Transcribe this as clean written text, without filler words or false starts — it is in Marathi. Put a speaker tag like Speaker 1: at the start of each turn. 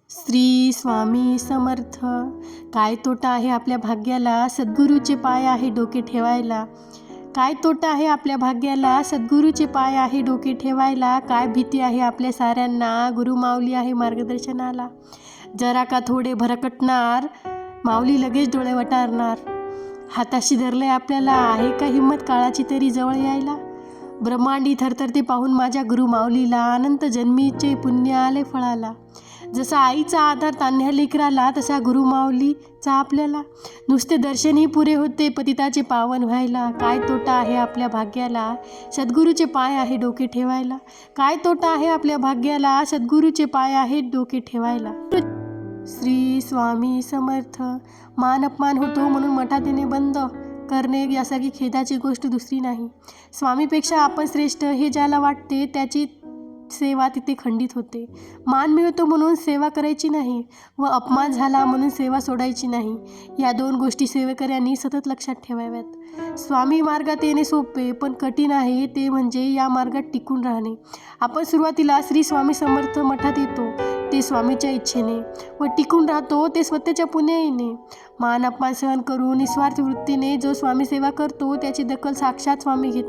Speaker 1: श्री स्वामी समर्थ. काय तोटा आहे आपल्या भाग्याला, सद्गुरूचे पाय आहे डोके ठेवायला. काय तोटा आहे आपल्या भाग्याला, सद्गुरूचे पाय आहे डोके ठेवायला. काय भीती आहे आपल्या साऱ्यांना, गुरु माऊली आहे मार्गदर्शनाला. जरा का थोडे भरकटणार, माऊली लगेच डोळे वटारणार. हाताशी धरले आपल्याला, आहे का हिंमत काळाची तरी जवळ यायला. ब्रह्मांडी थरथरते पाहून माझ्या गुरु माऊलीला, अनंत जन्मीचे पुण्य आले फळाला. जसा आईचा आधार तान्ह्या लेकराला, तसा गुरु माऊलीचा आपल्याला. नुसते दर्शनही पुरे होते पतिताचे पावन व्हायला. काय तोटा आहे आपल्या भाग्याला, सद्गुरूचे पाय आहे डोके ठेवायला. काय तोटा आहे आपल्या भाग्याला, सद्गुरूचे पाय आहेत डोके ठेवायला. श्री स्वामी समर्थ. मान अपमान होतो म्हणून मठात येणे बंद करणे यासारखी खेदाची गोष्ट दुसरी नाही. स्वामीपेक्षा आपण श्रेष्ठ हे ज्याला वाटते त्याची सेवा तिथे खंडित होते. मान मिळतो म्हणून सेवा करायची नाही व अपमान झाला म्हणून सेवा सोडायची नाही. या दोन गोष्टी सेवेकऱ्यांनी सतत लक्षात ठेवाव्यात. स्वामी मार्गात येणे सोपे पण कठीण आहे, ते म्हणजे या मार्गात टिकून राहणे. आपण सुरुवातीला श्री स्वामी समर्थ मठात येतो ते स्वामीच्या इच्छेने व टिकून राहतो ते स्वतःच्या पुण्याईने. मान अपमान सहन करून निस्वार्थ वृत्तीने जो स्वामी सेवा करतो त्याची दखल साक्षात स्वामी घेतात.